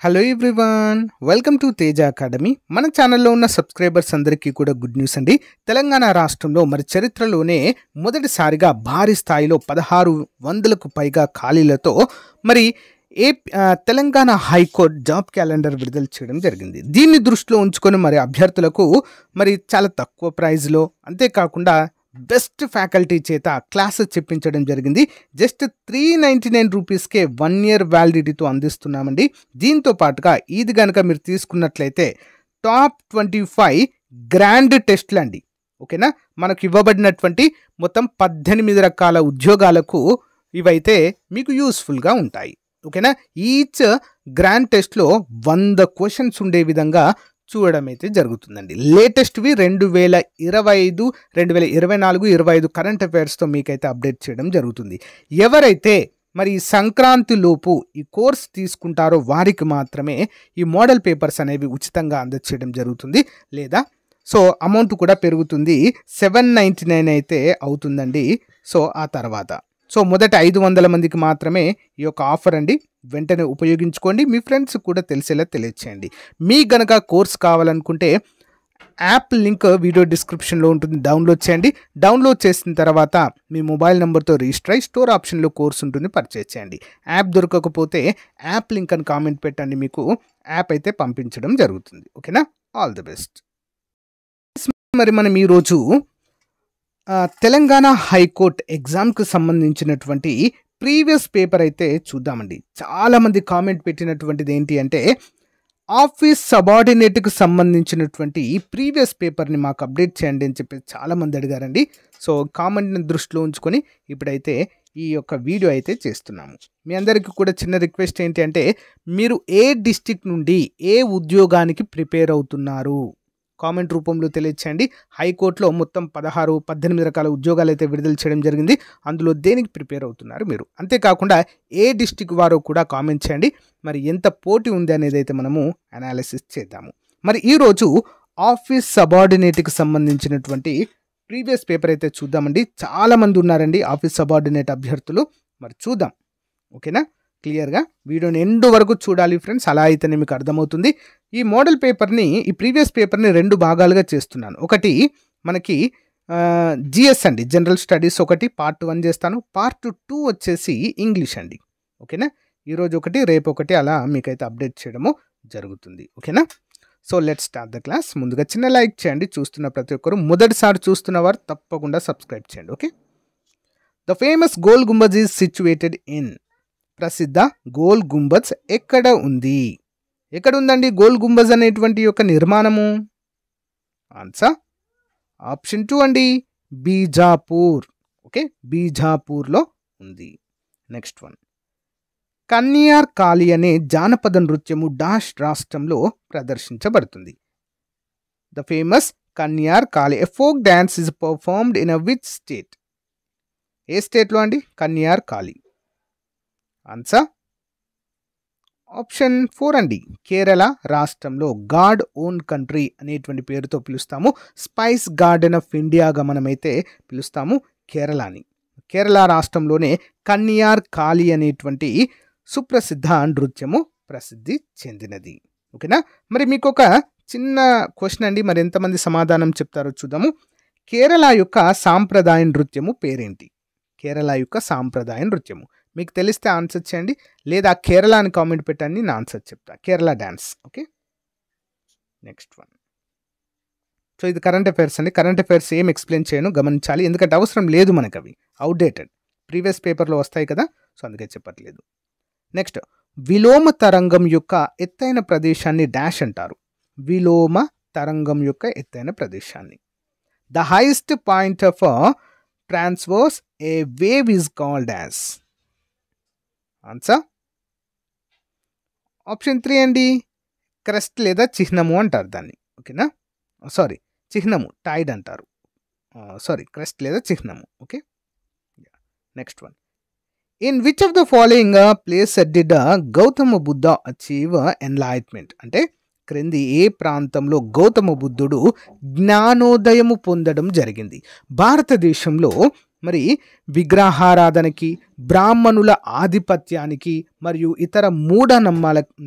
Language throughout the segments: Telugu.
Hello everyone, welcome to Teja academy. మన ఛానల్లో ఉన్న సబ్స్క్రైబర్స్ అందరికీ కూడా గుడ్ న్యూస్ అండి. తెలంగాణ రాష్ట్రంలో మరి చరిత్రలోనే మొదటిసారిగా భారీ స్థాయిలో 1600కు పైగా ఖాళీలతో మరి తెలంగాణ హైకోర్టు జాబ్ క్యాలెండర్ విడుదల చేయడం జరిగింది. దీన్ని దృష్టిలో ఉంచుకొని మరి అభ్యర్థులకు మరి చాలా తక్కువ ప్రైజ్లో, అంతేకాకుండా బెస్ట్ ఫ్యాకల్టీ చేత క్లాసెస్ చెప్పించడం జరిగింది. జస్ట్ 399 రూపీస్కే 1 ఇయర్ వ్యాలిడిటీతో అందిస్తున్నామండి. దీంతో పాటుగా ఇది కనుక మీరు తీసుకున్నట్లయితే టాప్ 25 గ్రాండ్ టెస్ట్లు అండి. ఓకేనా, మనకు ఇవ్వబడినటువంటి మొత్తం 18 రకాల ఉద్యోగాలకు ఇవైతే మీకు యూస్ఫుల్గా ఉంటాయి. ఓకేనా, ఈచ్ గ్రాండ్ టెస్ట్లో 100 క్వశ్చన్స్ ఉండే విధంగా చూడడం అయితే జరుగుతుందండి. లేటెస్ట్వి 2025, 2024, 25 కరెంట్ అఫైర్స్తో మీకైతే అప్డేట్ చేయడం జరుగుతుంది. ఎవరైతే మరి సంక్రాంతి లోపు ఈ కోర్స్ తీసుకుంటారో వారికి మాత్రమే ఈ మోడల్ పేపర్స్ అనేవి ఉచితంగా అందచేయడం జరుగుతుంది. లేదా సో అమౌంట్ కూడా పెరుగుతుంది, 799 అయితే అవుతుందండి. సో ఆ తర్వాత మొదట 500 మందికి మాత్రమే ఈ యొక్క ఆఫర్ అండి. వెంటనే ఉపయోగించుకోండి, మీ ఫ్రెండ్స్ కూడా తెలిసేలా తెలియచేయండి. మీకు గనక కోర్స్ కావాలనుకుంటే యాప్ లింక్ వీడియో డిస్క్రిప్షన్లో ఉంటుంది, డౌన్లోడ్ చేయండి. డౌన్లోడ్ చేసిన తర్వాత మీ మొబైల్ నెంబర్తో రిజిస్టర్ అయ్యి స్టోర్ ఆప్షన్లో కోర్స్ ఉంటుంది, పర్చేజ్ చేయండి. యాప్ దొరకకపోతే యాప్ లింక్ అని కామెంట్ పెట్టండి, మీకు యాప్ అయితే పంపించడం జరుగుతుంది. ఓకేనా, ఆల్ ది బెస్ట్. మరి మనం ఈరోజు తెలంగాణ హైకోర్టు ఎగ్జామ్కి సంబంధించినటువంటి ప్రీవియస్ పేపర్ అయితే చూద్దామండి. చాలామంది కామెంట్ పెట్టినటువంటిది ఏంటి అంటే ఆఫీస్ సబార్డినేట్కి సంబంధించినటువంటి ఈ ప్రీవియస్ పేపర్ని మాకు అప్డేట్ చేయండి అని చెప్పి చాలామంది అడిగారండి. సో కామెంట్ని దృష్టిలో ఉంచుకొని ఇప్పుడైతే ఈ యొక్క వీడియో అయితే చేస్తున్నాము. మీ అందరికీ కూడా చిన్న రిక్వెస్ట్ ఏంటి అంటే మీరు ఏ డిస్ట్రిక్ట్ నుండి ఏ ఉద్యోగానికి ప్రిపేర్ అవుతున్నారు కామెంట్ రూపంలో తెలియచేయండి. హైకోర్టులో మొత్తం 18 రకాల ఉద్యోగాలు అయితే విడుదల చేయడం జరిగింది. అందులో దేనికి ప్రిపేర్ అవుతున్నారు మీరు, అంతేకాకుండా ఏ డిస్ట్రిక్ట్ వారో కూడా కామెంట్ చేయండి. మరి ఎంత పోటీ ఉంది అనేది అయితే మనము అనాలిసిస్ చేద్దాము. మరి ఈరోజు ఆఫీస్ సబార్డినేట్కి సంబంధించినటువంటి ప్రీవియస్ పేపర్ అయితే చూద్దామండి. చాలామంది ఉన్నారండి ఆఫీస్ సబార్డినేట్ అభ్యర్థులు, మరి చూద్దాం. ఓకేనా, క్లియర్గా వీడియోని ఎండ్ వరకు చూడాలి ఫ్రెండ్స్, అలా అయితేనే మీకు అర్థమవుతుంది. ఈ మోడల్ పేపర్ని, ఈ ప్రీవియస్ పేపర్ని 2 భాగాలుగా చేస్తున్నాను. ఒకటి మనకి జిఎస్ అండి, జనరల్ స్టడీస్ ఒకటి పార్ట్ 1 చేస్తాను. పార్ట్ 2 వచ్చేసి ఇంగ్లీష్ అండి. ఓకేనా, ఈరోజు ఒకటి రేపు ఒకటి అలా మీకైతే అప్డేట్ చేయడము జరుగుతుంది. ఓకేనా, so let's start the class. ముందుగా చిన్న లైక్ చేయండి, చూస్తున్న ప్రతి ఒక్కరు. మొదటిసారి చూస్తున్నవారు తప్పకుండా సబ్స్క్రైబ్ చేయండి. Okay, the famous goal Gumbaz is situated in, ప్రసిద్ధ గోల్ గుంబజ్ ఎక్కడ ఉంది? ఎక్కడ ఉందండి గోల్ గుంబజ్ అనేటువంటి యొక్క నిర్మాణము? ఆన్సర్ ఆప్షన్ 2 అండి, బీజాపూర్. ఓకే, బీజాపూర్లో ఉంది. నెక్స్ట్ వన్, కన్యార్ కాళీ అనే జానపద నృత్యము డాష్ రాష్ట్రంలో ప్రదర్శించబడుతుంది. The famous Kanyar Kali a folk dance is performed in a which state? ఏ స్టేట్లో అండి కన్యార్ కాళీ? ఆన్సర్ ఆప్షన్ 4 అండి, కేరళ రాష్ట్రంలో. గాడ్ ఓన్ కంట్రీ అనేటువంటి పేరుతో పిలుస్తాము. స్పైస్ గార్డెన్ ఆఫ్ ఇండియాగా మనమైతే పిలుస్తాము కేరళని. కేరళ రాష్ట్రంలోనే కన్యార్ కాళీ అనేటువంటి సుప్రసిద్ధ నృత్యము ప్రసిద్ధి చెందినది. ఓకేనా, మరి మీకు ఒక చిన్న క్వశ్చన్ అండి, మరి ఎంతమంది సమాధానం చెప్తారో చూద్దాము. కేరళ యొక్క సాంప్రదాయ నృత్యము పేరేంటి? కేరళ యొక్క సాంప్రదాయ నృత్యము మీకు తెలిస్తే ఆన్సర్ చేయండి, లేదా కేరళ అని కామెంట్ పెట్టండి, నేను ఆన్సర్ చెప్తా. Kerala dance. Okay, next one. So ఇది కరెంట్ అఫైర్స్ అండి. కరెంట్ అఫైర్స్ ఏం ఎక్స్ప్లెయిన్ చేయను, గమనించాలి, ఎందుకంటే అవసరం లేదు మనకు, అవి అవుట్డేటెడ్, ప్రీవియస్ పేపర్లో వస్తాయి కదా, సో అందుకే చెప్పట్లేదు. నెక్స్ట్, విలోమ తరంగం యొక్క ఎత్తైన ప్రదేశాన్ని డాష్ అంటారు? విలోమ తరంగం యొక్క ఎత్తైన ప్రదేశాన్ని, the highest point of transverse a wave is called as? Answer option 3 అండి, క్రెస్ట్ లేదా చిహ్నము అంటారు దాన్ని. ఓకేనా, సారీ చిహ్నము, టైడ్ అంటారు. సారీ, క్రెస్ట్ లేదా చిహ్నము. Okay, next one, in which of the following place did Gautama Buddha achieve enlightenment? అంటే క్రింది ఏ ప్రాంతంలో గౌతమ బుద్ధుడు జ్ఞానోదయము పొందడం జరిగింది? భారతదేశంలో మరి విగ్రహారాధనకి, బ్రాహ్మణుల ఆధిపత్యానికి మరియు ఇతర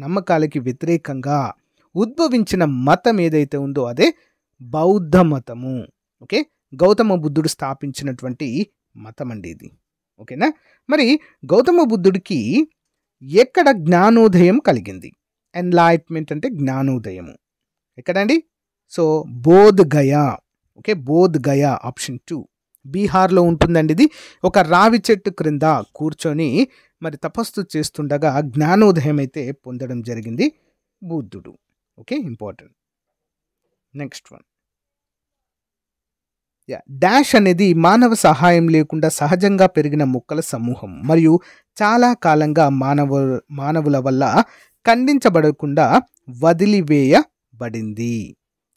నమ్మకాలకి వ్యతిరేకంగా ఉద్భవించిన మతం ఏదైతే ఉందో అదే బౌద్ధ మతము. ఓకే, గౌతమ బుద్ధుడు స్థాపించినటువంటి మతం అండి ఇది. ఓకేనా. మరి గౌతమ బుద్ధుడికి ఎక్కడ జ్ఞానోదయం కలిగింది? ఎన్లైట్మెంట్ అంటే జ్ఞానోదయము ఎక్కడండి? So Bodh Gaya. Okay, Bodh Gaya option 2 బీహార్లో ఉంటుందండి. ఇది ఒక రావి చెట్టు క్రింద కూర్చొని మరి తపస్సు చేస్తుండగా జ్ఞానోదయం అయితే పొందడం జరిగింది బుద్ధుడు. Okay, important. Next one, dash అనేది మానవ సహాయం లేకుండా సహజంగా పెరిగిన మొక్కల సమూహం మరియు చాలా కాలంగా మానవుల వల్ల ఖండించబడకుండా వదిలివేయబడింది.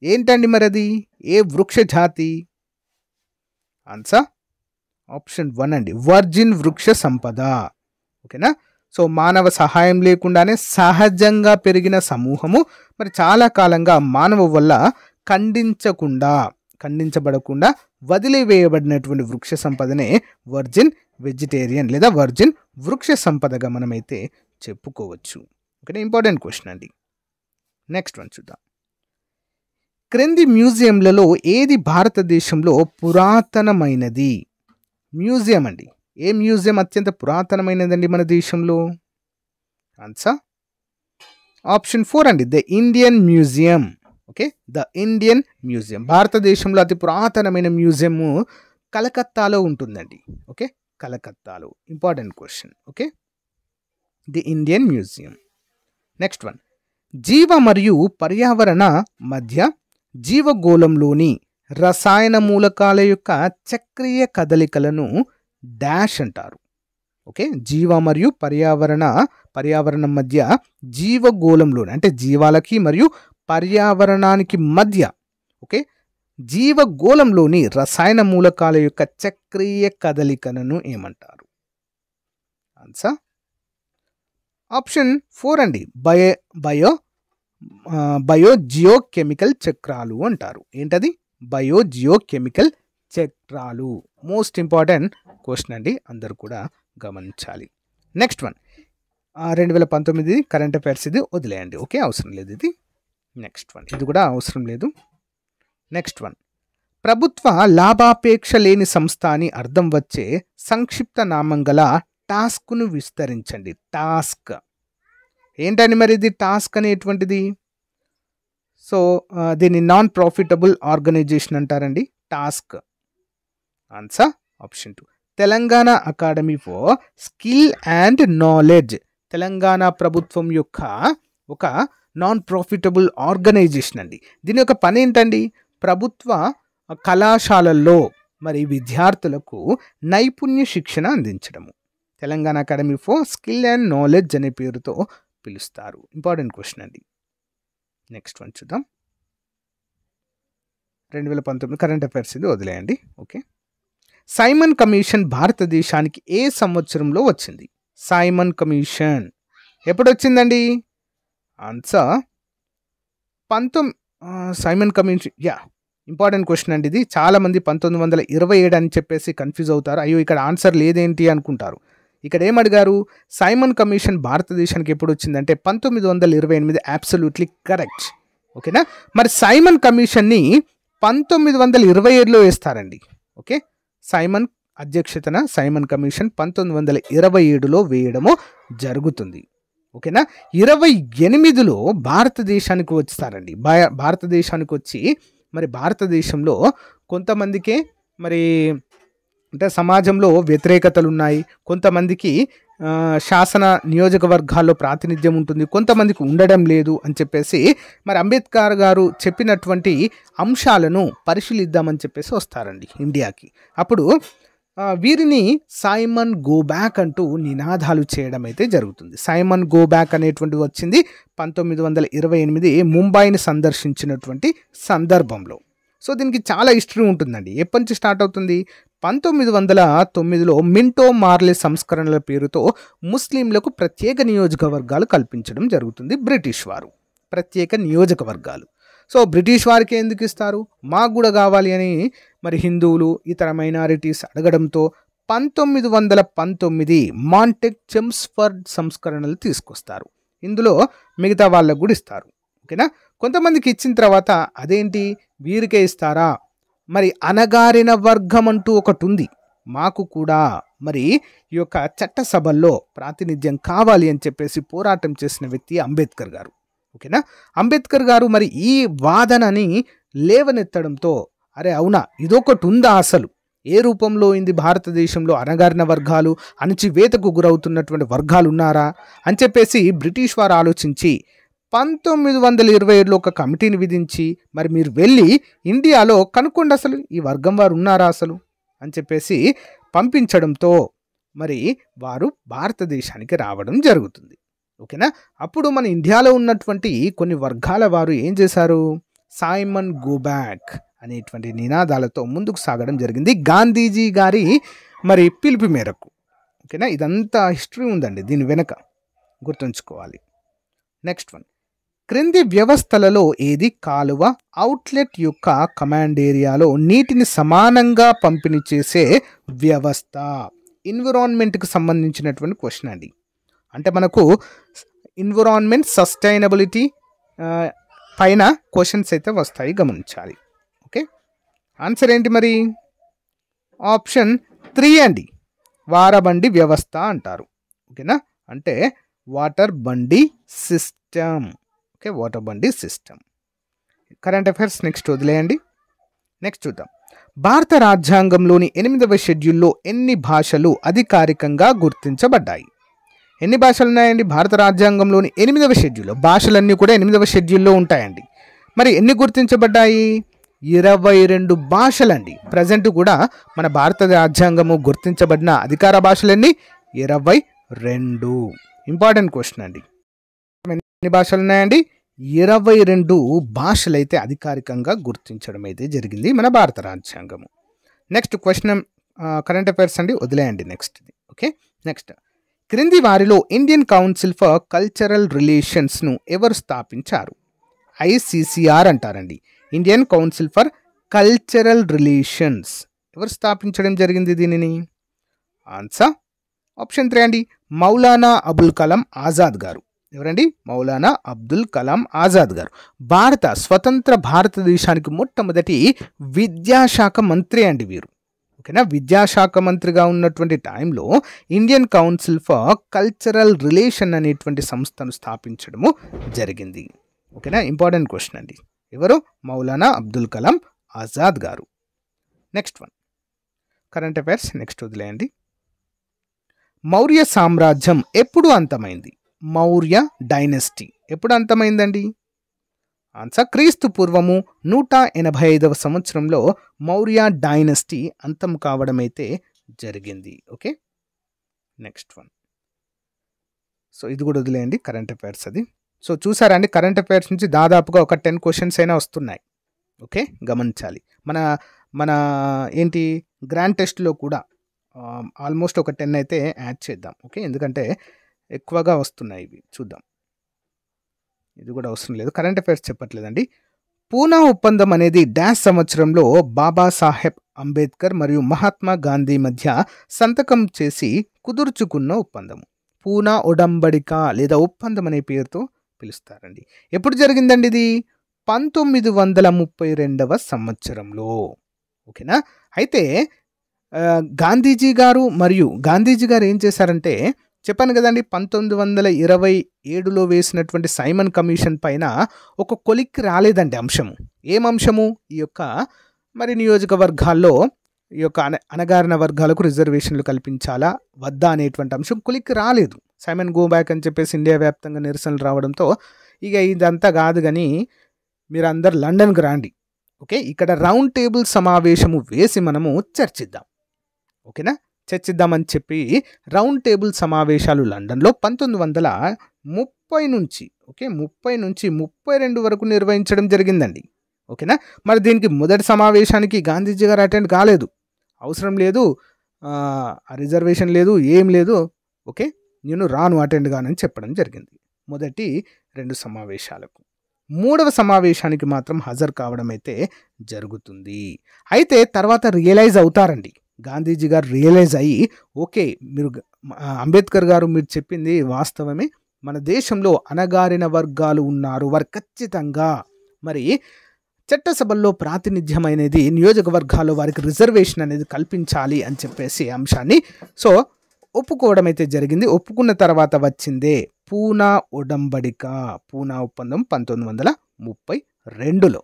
ఏంటండి మరి అది? ఏ వృక్ష జాతి? ఆన్సర్ ఆప్షన్ 1 అండి, వర్జిన్ వృక్ష సంపద. ఓకేనా. సో మానవ సహాయం లేకుండానే సహజంగా పెరిగిన సమూహము మరి చాలా కాలంగా మానవ వల్ల ఖండించబడకుండా వదిలివేయబడినటువంటి వృక్ష సంపదనే వర్జిన్ వెజిటేరియన్ లేదా వర్జిన్ వృక్ష సంపదగా మనమైతే చెప్పుకోవచ్చు. ఓకే, ఇంపార్టెంట్ క్వశ్చన్ అండి. నెక్స్ట్ వన్ చూద్దాం. క్రింది మ్యూజియంలలో ఏది భారతదేశంలో పురాతనమైనది? మ్యూజియం అండి. ఏ మ్యూజియం అత్యంత పురాతనమైనదండి మన దేశంలో? ఆన్సర్ ఆప్షన్ 4 అండి, the Indian museum. Okay, the Indian museum. భారతదేశంలో అతి పురాతనమైన మ్యూజియము కలకత్తాలో ఉంటుందండి. ఓకే, కలకత్తాలో. Important question. Okay, the Indian museum. Next one, జీవ మరియు పర్యావరణ మధ్య జీవగోళంలోని రసాయన మూలకాల యొక్క చక్రీయ కదలికలను డాష్ అంటారు. ఓకే, జీవ మరియు పర్యావరణం మధ్య జీవగోళంలోని అంటే జీవాలకి మరియు పర్యావరణానికి మధ్య ఓకే జీవగోళంలోని రసాయన మూలకాల యొక్క చక్రీయ కదలికలను ఏమంటారు? ఆన్సర్ ఆప్షన్ 4 అండి, బయోజియోకెమికల్ చక్రాలు అంటారు. ఏంటది? బయోజియోకెమికల్ చక్రాలు. మోస్ట్ ఇంపార్టెంట్ క్వశ్చన్ అండి, అందరు కూడా గమనించాలి. నెక్స్ట్ వన్, 2019 కరెంట్ అఫైర్స్, ఇది వదిలేయండి. ఓకే, అవసరం లేదు ఇది. నెక్స్ట్ వన్, ఇది కూడా అవసరం లేదు. నెక్స్ట్ వన్, ప్రభుత్వ లాభాపేక్ష లేని సంస్థ అని అర్థం వచ్చే సంక్షిప్త నామం గల టాస్క్ను విస్తరించండి. టాస్క్ ఏంటని మరి ఇది? టాస్క్ అనేటువంటిది సో దీన్ని నాన్ ప్రాఫిటబుల్ ఆర్గనైజేషన్ అంటారండి. Task. Answer option 2, Telangana academy for skill and knowledge. Telangana ప్రభుత్వం యొక్క ఒక నాన్ ప్రాఫిటబుల్ ఆర్గనైజేషన్ అండి. దీని యొక్క పని ఏంటండి? ప్రభుత్వ కళాశాలల్లో మరి విద్యార్థులకు నైపుణ్య శిక్షణ అందించడము. Telangana academy for skill and knowledge అనే పేరుతో పిలుస్తారు. ఇంపార్టెంట్ క్వశ్చన్ అండి. నెక్స్ట్ వన్ చూద్దాం. 2019 కరెంట్ అఫైర్స్, ఇది వదిలేయండి. ఓకే, సైమన్ కమిషన్ భారతదేశానికి ఏ సంవత్సరంలో వచ్చింది? సైమన్ కమిషన్ ఎప్పుడు వచ్చిందండి? Answer Simon commission important question అండి ఇది. చాలామంది 1927 అని చెప్పేసి కన్ఫ్యూజ్ అవుతారు. అయ్యో ఇక్కడ ఆన్సర్ లేదేంటి అనుకుంటారు. ఇక్కడ ఏమడిగారు? సైమన్ కమిషన్ భారతదేశానికి ఎప్పుడు వచ్చిందంటే 1928. Absolutely correct. ఓకేనా. మరి సైమన్ కమిషన్ని 1927లో వేస్తారండి. ఓకే, సైమన్ అధ్యక్షతన సైమన్ కమిషన్ 1927లో వేయడము జరుగుతుంది. ఓకేనా. 28లో భారతదేశానికి వస్తారండి. భారతదేశానికి వచ్చి మరి భారతదేశంలో కొంతమందికే మరి అంటే సమాజంలో వ్యతిరేకతలు ఉన్నాయి, కొంతమందికి శాసన నియోజకవర్గాల్లో ప్రాతినిధ్యం ఉంటుంది, కొంతమందికి ఉండడం లేదు అని చెప్పేసి మరి అంబేద్కర్ గారు చెప్పినటువంటి అంశాలను పరిశీలిద్దామని చెప్పేసి వస్తారండి ఇండియాకి. అప్పుడు వీరిని సైమన్ గో బ్యాక్ అంటూ నినాదాలు చేయడం అయితే జరుగుతుంది. సైమన్ గో బ్యాక్ అనేటువంటిది వచ్చింది 1928 ముంబైని సందర్శించినటువంటి సందర్భంలో. సో దీనికి చాలా హిస్టరీ ఉంటుందండి. ఎప్పటి నుంచి స్టార్ట్ అవుతుంది? 1909లో మింటో మార్లే సంస్కరణల పేరుతో ముస్లింలకు ప్రత్యేక నియోజకవర్గాలు కల్పించడం జరుగుతుంది. బ్రిటిష్ వారు ప్రత్యేక నియోజకవర్గాలు. సో బ్రిటిష్ వారికి ఎందుకు ఇస్తారు? మాకు కూడా కావాలి అని మరి హిందువులు ఇతర మైనారిటీస్ అడగడంతో 1919 మాంటెక్ చెమ్స్ఫర్డ్ సంస్కరణలు తీసుకొస్తారు. ఇందులో మిగతా వాళ్ళకు కూడా ఇస్తారు. ఓకేనా, కొంతమందికి ఇచ్చిన తర్వాత అదేంటి వీరికే ఇస్తారా, మరి అణగారిన వర్గం అంటూ ఒకటి ఉంది, మాకు కూడా మరి ఈ యొక్క చట్టసభల్లో ప్రాతినిధ్యం కావాలి అని చెప్పేసి పోరాటం చేసిన వ్యక్తి అంబేద్కర్ గారు. ఓకేనా, అంబేద్కర్ గారు మరి ఈ వాదనని లేవనెత్తడంతో అరే అవునా ఇదొకటి ఉందా, అసలు ఏ రూపంలో ఉంది భారతదేశంలో అణగారిన వర్గాలు, అణచివేతకు గురవుతున్నటువంటి వర్గాలు ఉన్నారా అని చెప్పేసి బ్రిటిష్ వారు ఆలోచించి 1927లో ఒక కమిటీని విధించి మరి మీరు వెళ్ళి ఇండియాలో కనుక్కోండి అసలు ఈ వర్గం వారు ఉన్నారా అసలు అని చెప్పేసి పంపించడంతో మరి వారు భారతదేశానికి రావడం జరుగుతుంది. ఓకేనా, అప్పుడు మన ఇండియాలో ఉన్నటువంటి కొన్ని వర్గాల వారు ఏం చేశారు, సైమన్ గో బ్యాక్ అనేటువంటి నినాదాలతో ముందుకు సాగడం జరిగింది గాంధీజీ గారి మరి పిలుపు మేరకు. ఓకేనా, ఇదంతా హిస్టరీ ఉందండి దీని వెనక, గుర్తుంచుకోవాలి. నెక్స్ట్ వన్, క్రింది వ్యవస్థలలో ఏది కాలువ అవుట్లెట్ యొక్క కమాండ్ ఏరియాలో నీటిని సమానంగా పంపిణీ చేసే వ్యవస్థ? ఎన్విరాన్మెంట్కి సంబంధించినటువంటి క్వశ్చన్ అండి. అంటే మనకు ఎన్విరాన్మెంట్ సస్టైనబిలిటీ పైన క్వశ్చన్స్ అయితే వస్తాయి, గమనించాలి. ఓకే, ఆన్సర్ ఏంటి మరి? ఆప్షన్ 3 అండి, వారబండి వ్యవస్థ అంటారు. ఓకేనా, అంటే వాటర్ బండి సిస్టమ్. ఓకే, వాటర్ బండి సిస్టమ్. కరెంట్ అఫైర్స్ నెక్స్ట్ వదిలేయండి. నెక్స్ట్ చూద్దాం. భారత రాజ్యాంగంలోని 8వ షెడ్యూల్లో ఎన్ని భాషలు అధికారికంగా గుర్తించబడ్డాయి? ఎన్ని భాషలు ఉన్నాయండి భారత రాజ్యాంగంలోని 8వ షెడ్యూల్లో? భాషలన్నీ కూడా 8వ షెడ్యూల్లో ఉంటాయండి. మరి ఎన్ని గుర్తించబడ్డాయి? 22 భాషలండి. ప్రజెంట్ కూడా మన భారత రాజ్యాంగము గుర్తించబడిన అధికార భాషలన్నీ 22. ఇంపార్టెంట్ క్వశ్చన్ అండి. ఎన్ని భాషలు ఉన్నాయండి? 22 భాషలు అయితే అధికారికంగా గుర్తించడం అయితే జరిగింది మన భారత రాజ్యాంగము. నెక్స్ట్ క్వశ్చన్ కరెంట్ అఫైర్స్ అండి, వదిలేయండి నెక్స్ట్. ఓకే, నెక్స్ట్, క్రింది వారిలో ఇండియన్ కౌన్సిల్ ఫర్ కల్చరల్ రిలేషన్స్ను ఎవరు స్థాపించారు? ICCR అంటారండి, Indian council for cultural relations. ఎవరు స్థాపించడం జరిగింది దీనిని? ఆన్సర్ ఆప్షన్ 3 అండి, మౌలానా అబుల్ కలాం ఆజాద్ గారు. ఎవరండి? మౌలానా అబ్దుల్ కలాం ఆజాద్ గారు. స్వతంత్ర భారతదేశానికి మొట్టమొదటి విద్యాశాఖ మంత్రి అండి వీరు. ఓకేనా, విద్యాశాఖ మంత్రిగా ఉన్నటువంటి టైంలో Indian council for cultural relation అనేటువంటి సంస్థను స్థాపించడము జరిగింది. ఓకేనా, ఇంపార్టెంట్ క్వశ్చన్ అండి. ఎవరు? మౌలానా అబ్దుల్ కలాం ఆజాద్ గారు. Next one, current affairs next వదిలేయండి. మౌర్య సామ్రాజ్యం ఎప్పుడు అంతమైంది? మౌర్య డైనస్టీ ఎప్పుడు అంతమైందండి? ఆన్సర్ క్రీస్తు పూర్వము 185వ సంవత్సరంలో మౌర్య డైనస్టీ అంతం కావడం అయితే జరిగింది. Okay, next one. సో ఇది కూడా వదిలేయండి, కరెంట్ అఫైర్స్ అది. సో చూసారా అండి, కరెంట్ అఫైర్స్ నుంచి దాదాపుగా ఒక 10 క్వశ్చన్స్ అయినా వస్తున్నాయి. ఓకే, గమనించాలి. మన ఏంటి గ్రాండ్ టెస్ట్లో కూడా ఆల్మోస్ట్ ఒక 10 అయితే యాడ్ చేద్దాం. ఓకే, ఎందుకంటే ఎక్కువగా వస్తున్నాయి ఇవి. చూద్దాం, ఇది కూడా అవసరం లేదు, కరెంట్ అఫైర్స్ చెప్పట్లేదండి. పూనా ఒప్పందం అనేది డాష్ సంవత్సరంలో బాబాసాహెబ్ అంబేద్కర్ మరియు మహాత్మా గాంధీ మధ్య సంతకం చేసి కుదుర్చుకున్న ఒప్పందము. పూనా ఒడంబడిక లేదా ఒప్పందం అనే పేరుతో పిలుస్తారండి. ఎప్పుడు జరిగిందండి ఇది? 1932వ సంవత్సరంలో. ఓకేనా, అయితే గాంధీజీ గారు ఏం చేశారంటే చెప్పాను కదండి, 1927లో వేసినటువంటి సైమన్ కమిషన్ పైన ఒక కొలిక్కి రాలేదండి అంశము. ఏం అంశము? ఈ యొక్క మరి నియోజకవర్గాల్లో ఈ యొక్క అణగారిన వర్గాలకు రిజర్వేషన్లు కల్పించాలా వద్దా అనేటువంటి అంశం కొలిక్కి రాలేదు. సైమన్ గో బ్యాక్ అని చెప్పేసి ఇండియా వ్యాప్తంగా నిరసనలు రావడంతో ఇక ఇదంతా కాదు కానీ మీరందరు లండన్కి రాండి. ఓకే, ఇక్కడ రౌండ్ టేబుల్ సమావేశము వేసి మనము చర్చిద్దాం. ఓకేనా, చర్చిద్దామని చెప్పి రౌండ్ టేబుల్ సమావేశాలు లండన్లో 1930 నుంచి 32 వరకు నిర్వహించడం జరిగిందండి. ఓకేనా, మరి దీనికి మొదటి సమావేశానికి గాంధీజీ గారు అటెండ్ కాలేదు. అవసరం లేదు, రిజర్వేషన్ లేదు, ఏం లేదు. ఓకే, నేను రాను, అటెండ్ కానని చెప్పడం జరిగింది మొదటి 2 సమావేశాలకు. మూడవ సమావేశానికి మాత్రం హాజరు కావడం అయితే జరుగుతుంది. అయితే తర్వాత రియలైజ్ అవుతారండి. గాంధీజీ గారు రియలైజ్ అయ్యి ఓకే మీరు అంబేద్కర్ గారు మీరు చెప్పింది వాస్తవమే, మన దేశంలో అణగారిన వర్గాలు ఉన్నారు, వారు ఖచ్చితంగా మరి చట్టసభల్లో ప్రాతినిధ్యం అనేది నియోజకవర్గాల్లో వారికి రిజర్వేషన్ అనేది కల్పించాలి అని చెప్పేసి అంశాన్ని సో ఒప్పుకోవడం అయితే జరిగింది. ఒప్పుకున్న తర్వాత వచ్చిందే పూనా ఒడంబడిక, పూనా ఒప్పందం 1932లో.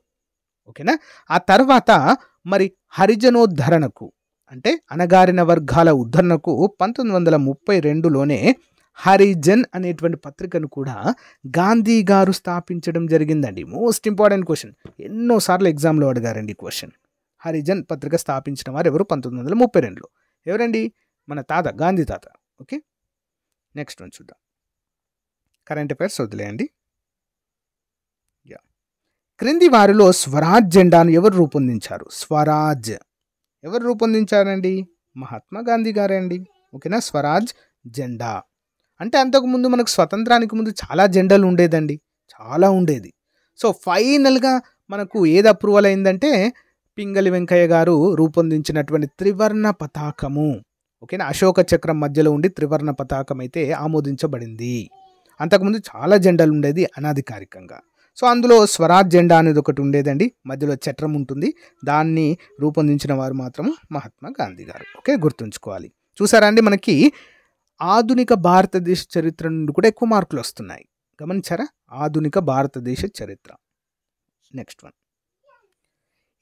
ఓకేనా. ఆ తర్వాత మరి హరిజనోద్ధరణకు అంటే అణగారిన వర్గాల ఉద్ధరణకు 1932లోనే హరిజన్ అనేటువంటి పత్రికను కూడా గాంధీ గారు స్థాపించడం జరిగిందండి. మోస్ట్ ఇంపార్టెంట్ క్వశ్చన్, ఎన్నోసార్లు ఎగ్జామ్లో అడిగారండి ఈ క్వశ్చన్. హరిజన్ పత్రిక స్థాపించిన వారు ఎవరు? 1932లో. ఎవరండి? మన తాత, గాంధీ తాత. ఓకే, నెక్స్ట్ వన్ చూద్దాం. కరెంట్ అఫైర్స్ వదిలేయండి. క్రింది వారిలో స్వరాజ్ జెండాను ఎవరు రూపొందించారు? స్వరాజ్ ఎవరు రూపొందించారండి? మహాత్మా గాంధీ గారే అండి. ఓకేనా. స్వరాజ్ జెండా అంటే అంతకుముందు మనకు స్వతంత్రానికి ముందు చాలా జెండాలు ఉండేదండి, చాలా ఉండేది. సో ఫైనల్గా మనకు ఏది అప్రూవల్ అయిందంటే పింగళి వెంకయ్య గారు రూపొందించినటువంటి త్రివర్ణ పతాకము. ఓకేనా. అశోక చక్రం మధ్యలో ఉండి త్రివర్ణ పతాకం అయితే ఆమోదించబడింది. అంతకుముందు చాలా జెండాలు ఉండేది అనాధికారికంగా. సో అందులో స్వరాజ్ జెండా అనేది ఒకటి ఉండేదండి, మధ్యలో చట్రం ఉంటుంది. దాన్ని రూపొందించిన వారు మాత్రం మహాత్మా గాంధీ గారు. ఓకే, గుర్తుంచుకోవాలి. చూసారా అండి, మనకి ఆధునిక భారతదేశ చరిత్ర నుండి కూడా ఎక్కువ మార్కులు వస్తున్నాయి. గమనించారా? ఆధునిక భారతదేశ చరిత్ర. Next one.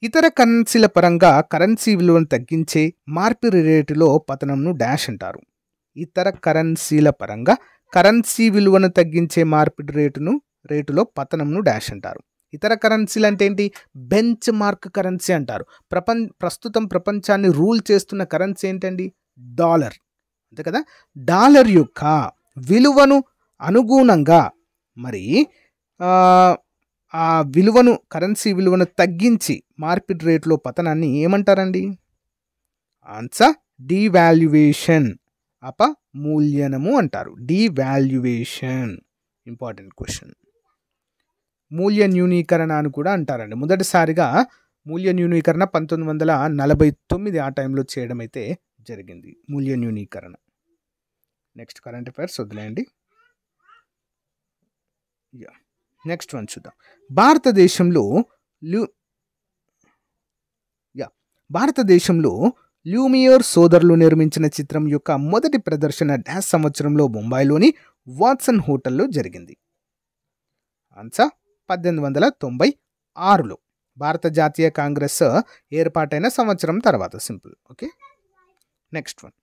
ఇతర కరెన్సీల పరంగా కరెన్సీ విలువను తగ్గించే మార్పిడి రేటులో పతనంను డాష్ అంటారు. ఇతర కరెన్సీల పరంగా కరెన్సీ విలువను తగ్గించే మార్పిడి రేటులో పతనంను డాష్ అంటారు. ఇతర కరెన్సీలు అంటే ఏంటి? బెంచ్ మార్క్ కరెన్సీ అంటారు. ప్రస్తుతం ప్రపంచాన్ని రూల్ చేస్తున్న కరెన్సీ ఏంటండి? డాలర్. అంతే కదా. డాలర్ యొక్క విలువను అనుగుణంగా మరి ఆ విలువను, కరెన్సీ విలువను తగ్గించి మార్పిడి రేటులో పతనాన్ని ఏమంటారండి? ఆన్సర్ డీవాల్యుయేషన్, అపమూల్యనము అంటారు. Devaluation important question. మూల్య న్యూనీకరణ అని కూడా అంటారండి. మొదటిసారిగా మూల్య న్యూనీకరణ 1949 ఆ టైంలో చేయడం అయితే జరిగింది, మూల్య న్యూనీకరణ. నెక్స్ట్ కరెంట్ అఫైర్స్ వదిలేయండి. నెక్స్ట్ వన్ చూద్దాం. భారతదేశంలో ల్యూమియర్ సోదరులు నిర్మించిన చిత్రం యొక్క మొదటి ప్రదర్శన డాష్ సంవత్సరంలో బొంబాయిలోని వాట్సన్ హోటల్లో జరిగింది. ఆన్సర్ 1896లో. భారత జాతీయ కాంగ్రెస్ ఏర్పాటైన సంవత్సరం తర్వాత. సింపుల్. Okay, next one.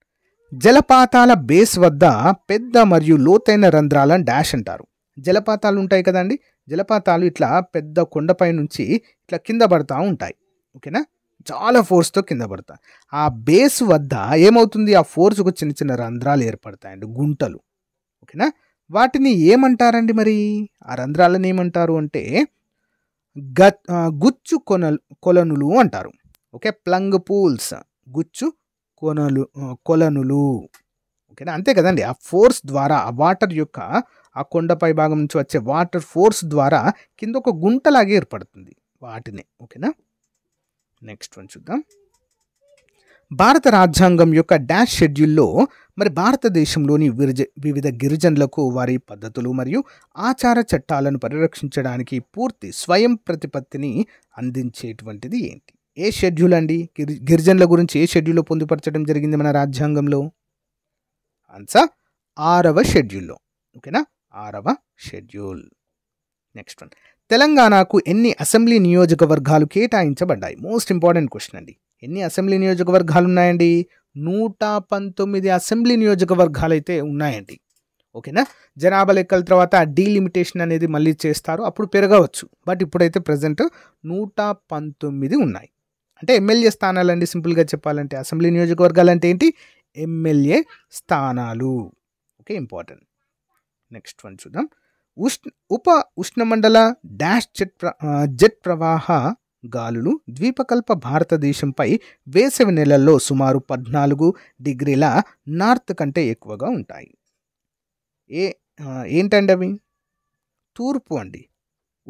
జలపాతాల బేస్ వద్ద పెద్ద మరియు లోతైన రంధ్రాలను డాష్ అంటారు. జలపాతాలు ఉంటాయి కదండి, జలపాతాలు ఇట్లా పెద్ద కొండపై నుంచి ఇట్లా కింద పడతా ఉంటాయి. ఓకేనా, చాలా ఫోర్స్తో కింద పడతాయి. ఆ బేస్ వద్ద ఏమవుతుంది? ఆ ఫోర్స్కు చిన్న చిన్న రంధ్రాలు ఏర్పడతాయండి, గుంటలు. ఓకేనా, వాటిని ఏమంటారండి మరి? ఆ రంధ్రాలను ఏమంటారు అంటే గుచ్చు కొలనులు అంటారు. ఓకే, ప్లంగ్ పూల్స్, గుచ్చు కొలనులు. ఓకేనా, అంతే కదండి. ఆ ఫోర్స్ ద్వారా ఆ వాటర్ యొక్క ఆ కొండపై భాగం నుంచి వచ్చే వాటర్ ఫోర్స్ ద్వారా కింద ఒక గుంటలాగే ఏర్పడుతుంది వాటిని. ఓకేనా, నెక్స్ట్ వన్ చూద్దాం. భారత రాజ్యాంగం యొక్క డాష్ షెడ్యూల్లో మరి భారతదేశంలోని వివిధ గిరిజనులకు వారి పద్ధతులు మరియు ఆచార చట్టాలను పరిరక్షించడానికి పూర్తి స్వయం ప్రతిపత్తిని అందించేటువంటిది ఏంటి? ఏ షెడ్యూల్ అండి? గిరిజనుల గురించి ఏ షెడ్యూల్లో పొందుపరచడం జరిగింది మన రాజ్యాంగంలో? ఆన్సర్ 6వ షెడ్యూల్లో. ఓకేనా, 6వ షెడ్యూల్. Next one. తెలంగాణకు ఎన్ని అసెంబ్లీ నియోజకవర్గాలు కేటాయించబడ్డాయి? మోస్ట్ ఇంపార్టెంట్ క్వశ్చన్ అండి. ఎన్ని అసెంబ్లీ నియోజకవర్గాలు ఉన్నాయండి? 119 అసెంబ్లీ నియోజకవర్గాలు అయితే ఉన్నాయండి. ఓకేనా, జనాభా లెక్కల తర్వాత డీలిమిటేషన్ అనేది మళ్ళీ చేస్తారు, అప్పుడు పెరగవచ్చు. బట్ ఇప్పుడైతే ప్రజెంట్ 119 ఉన్నాయి. అంటే ఎమ్మెల్యే స్థానాలండి. సింపుల్గా చెప్పాలంటే అసెంబ్లీ నియోజకవర్గాలు అంటే ఏంటి? ఎమ్మెల్యే స్థానాలు. Okay, important. నెక్స్ట్ వన్ చూద్దాం. ఉప ఉష్ణమండల డాష్ జెట్ ప్రవాహ గాలులు ద్వీపకల్ప భారతదేశంపై వేసవి నెలల్లో సుమారు 14 డిగ్రీల నార్త్ కంటే ఎక్కువగా ఉంటాయి. ఏంటండి అవి? తూర్పు అండి.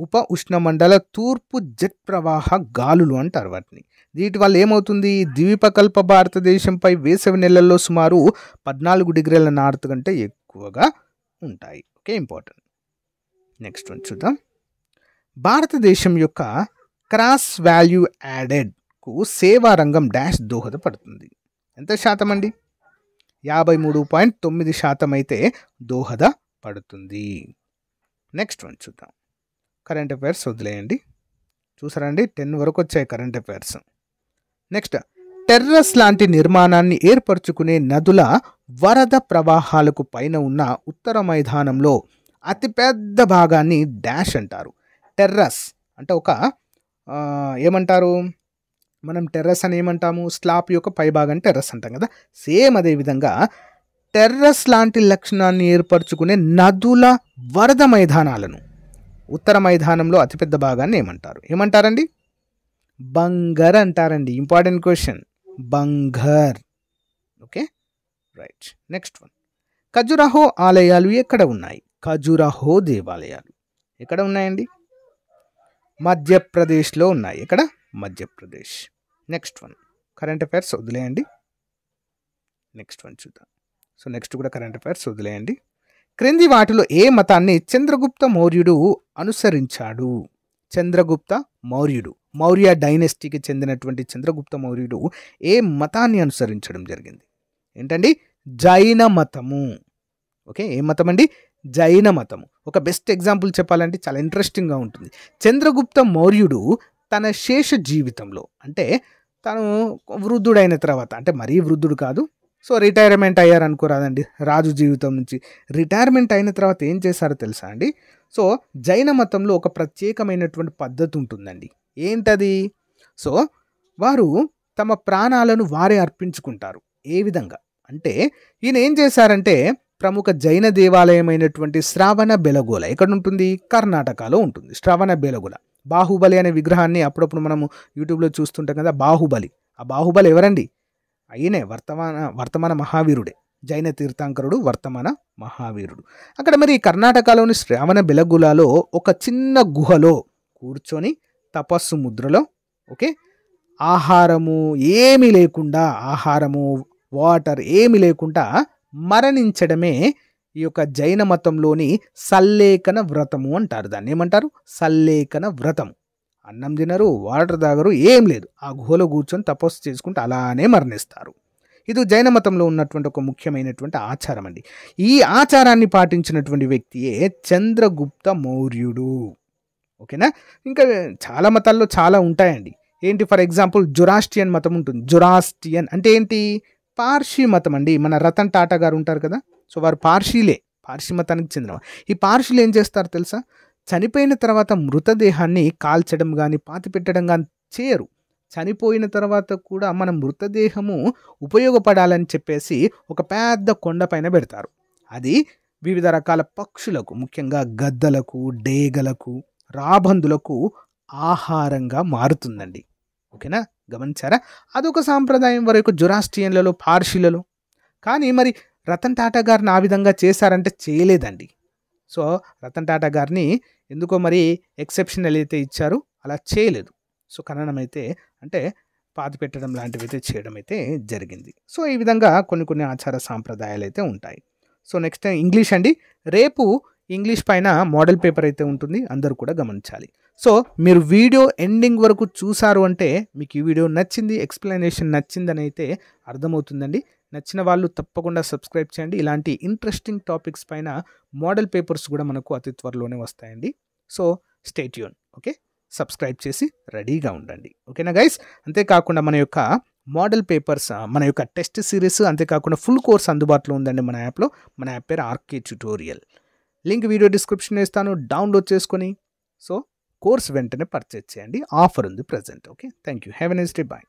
ఉప ఉష్ణమండల తూర్పు జెట్ ప్రవాహ గాలులు అంటారు వాటిని. వీటి వల్ల ఏమవుతుంది, ద్వీపకల్ప భారతదేశంపై వేసవి నెలల్లో సుమారు 14 డిగ్రీల నార్త్ కంటే ఎక్కువగా ఉంటాయి. Okay, important. నెక్స్ట్ వన్ చూద్దాం. భారతదేశం యొక్క క్రాస్ వాల్యూ యాడెడ్కు సేవా రంగం డాష్ దోహదపడుతుంది. ఎంత శాతం అండి? 53.9% అయితే దోహదపడుతుంది. నెక్స్ట్ వన్ చూద్దాం. కరెంట్ అఫైర్స్ వదిలేయండి, చూసారండి 10 వరకు వచ్చాయి కరెంట్ అఫైర్స్. నెక్స్ట్, టెర్రస్ లాంటి నిర్మాణాన్ని ఏర్పరచుకునే నదుల వరద ప్రవాహాలకు పైన ఉన్న ఉత్తర మైదానంలో అతిపెద్ద భాగాన్ని డాష్ అంటారు. టెర్రస్ అంటే ఒక ఏమంటారు, మనం టెర్రస్ అని ఏమంటాము, స్లాబ్ యొక్క పై భాగాన్ని టెర్రస్ అంటాం కదా. సేమ్ అదేవిధంగా టెర్రస్ లాంటి లక్షణాన్ని ఏర్పరచుకునే నదుల వరద మైదానాలను ఉత్తర మైదానంలో అతిపెద్ద భాగాన్ని ఏమంటారండి? బంగర్ అంటారండి. Important question, Bangar. Okay, right. Next one. Khajuraho ఆలయాలు ఎక్కడ ఉన్నాయి? ఖజురాహో దేవాలయాలు ఎక్కడ ఉన్నాయండి? మధ్యప్రదేశ్లో ఉన్నాయి. ఎక్కడ? Madhya Pradesh. Next one. Current affairs వదిలేయండి, నెక్స్ట్ వన్ చూద్దాం. సో నెక్స్ట్ కూడా కరెంట్ అఫైర్స్ వదిలేయండి. క్రింది వాటిలో ఏ మతాన్ని చంద్రగుప్త మౌర్యుడు అనుసరించాడు? చంద్రగుప్త మౌర్యుడు, మౌర్య డైనెస్టీకి చెందినటువంటి చంద్రగుప్త మౌర్యుడు ఏ మతాన్ని అనుసరించడం జరిగింది? ఏంటండి? జైన మతము. ఓకే, ఏ మతం అండి? జైన మతము. ఒక బెస్ట్ ఎగ్జాంపుల్ చెప్పాలంటే చాలా ఇంట్రెస్టింగ్గా ఉంటుంది. చంద్రగుప్త మౌర్యుడు తన శేష జీవితంలో, అంటే తను వృద్ధుడైన తర్వాత, అంటే మరీ వృద్ధుడు కాదు, సో రిటైర్మెంట్ అయ్యారు అనుకోరాదండి, రాజు జీవితం నుంచి రిటైర్మెంట్ అయిన తర్వాత ఏం చేశారో తెలుసా అండి? సో జైన మతంలో ఒక ప్రత్యేకమైనటువంటి పద్ధతి ఉంటుందండి. ఏంటది? సో వారు తమ ప్రాణాలను వారే అర్పించుకుంటారు. ఏ విధంగా అంటే, ఈయన ఏం చేశారంటే, ప్రముఖ జైన దేవాలయమైనటువంటి శ్రావణ బెలగోల ఎక్కడ ఉంటుంది? కర్ణాటకలో ఉంటుంది. శ్రవణ బెలగోల, బాహుబలి అనే విగ్రహాన్ని అప్పుడప్పుడు మనము యూట్యూబ్లో చూస్తుంటాం కదా, బాహుబలి. ఆ బాహుబలి ఎవరండి? అయినే వర్తమాన మహావీరుడే, జైన తీర్థంకరుడు, వర్తమాన మహావీరుడు. అక్కడ మరి కర్ణాటకలోని శ్రావణ బెలగోలలో ఒక చిన్న గుహలో కూర్చొని తపస్సు ముద్రలో, ఓకే, ఆహారము ఏమీ లేకుండా, ఆహారము వాటర్ ఏమీ లేకుండా మరణించడమే ఈ యొక్క జైన మతంలోని సల్లేఖన వ్రతము అంటారు. దాన్ని ఏమంటారు? సల్లేఖన వ్రతము. అన్నం తినరు, వాటర్ తాగరు, ఏం లేదు, ఆ గుహలో కూర్చొని తపస్సు చేసుకుంటూ అలానే మరణిస్తారు. ఇది జైన మతంలో ఉన్నటువంటి ఒక ముఖ్యమైనటువంటి ఆచారం అండి. ఈ ఆచారాన్ని పాటించినటువంటి వ్యక్తియే చంద్రగుప్త మౌర్యుడు. ఓకేనా? ఇంకా చాలా మతాల్లో చాలా ఉంటాయండి. ఏంటి? ఫర్ ఎగ్జాంపుల్ జొరాస్ట్రియన్ మతం ఉంటుంది. జొరాస్ట్రియన్ అంటే ఏంటి? పార్సీ మతం అండి. మన రతన్ టాటా గారు ఉంటారు కదా, సో వారు పార్సీలే, పార్సీ మతానికి చెందిన. ఈ పార్సీలు ఏం చేస్తారు తెలుసా? చనిపోయిన తర్వాత మృతదేహాన్ని కాల్చడం కానీ పాతిపెట్టడం కానీ చేయరు. చనిపోయిన తర్వాత కూడా మన మృతదేహము ఉపయోగపడాలని చెప్పేసి ఒక పెద్ద కొండ పైన పెడతారు. అది వివిధ రకాల పక్షులకు, ముఖ్యంగా గద్దలకు, డేగలకు, రాబందులకు ఆహారంగా మారుతుందండి. ఓకేనా? గమనించారా? అదొక సాంప్రదాయం వరకు జొరాస్ట్రియన్లలో, పార్సీలలో. కానీ మరి రతన్ టాటా గారిని ఆ విధంగా చేశారంటే చేయలేదండి. సో రతన్ టాటా గారిని ఎందుకో మరి ఎక్సెప్షనల్ అయితే ఇచ్చారు, అలా చేయలేదు. సో ఖననం అయితే, అంటే పాతి పెట్టడం లాంటివి అయితే చేయడం అయితే జరిగింది. సో ఈ విధంగా కొన్ని ఆచార సాంప్రదాయాలు అయితే ఉంటాయి. సో నెక్స్ట్ ఇంగ్లీష్ అండి. రేపు ఇంగ్లీష్ పైన మోడల్ పేపర్ అయితే ఉంటుంది, అందరూ కూడా గమనించాలి. సో మీరు వీడియో ఎండింగ్ వరకు చూసారు అంటే మీకు ఈ వీడియో నచ్చింది, ఎక్స్ప్లెనేషన్ నచ్చిందని అయితే అర్థమవుతుందండి. నచ్చిన వాళ్ళు తప్పకుండా సబ్స్క్రైబ్ చేయండి. ఇలాంటి ఇంట్రెస్టింగ్ టాపిక్స్ పైన మోడల్ పేపర్స్ కూడా మనకు అతి త్వరలోనే వస్తాయండి. So stay tune. Okay, subscribe చేసి రెడీగా ఉండండి. ఓకేనా గైస్? అంతేకాకుండా మన యొక్క మోడల్ పేపర్స్, మన యొక్క టెస్ట్ సిరీస్, అంతేకాకుండా ఫుల్ కోర్స్ అందుబాటులో ఉందండి మన యాప్లో. మన యాప్ పేరు RK tutorial. Link video description ఇస్తాను, డౌన్లోడ్ చేసుకొని సో కోర్స్ వెంటనే పర్చేజ్ చేయండి. ఆఫర్ ఉంది present. Okay, thank you. Have a nice day. Bye.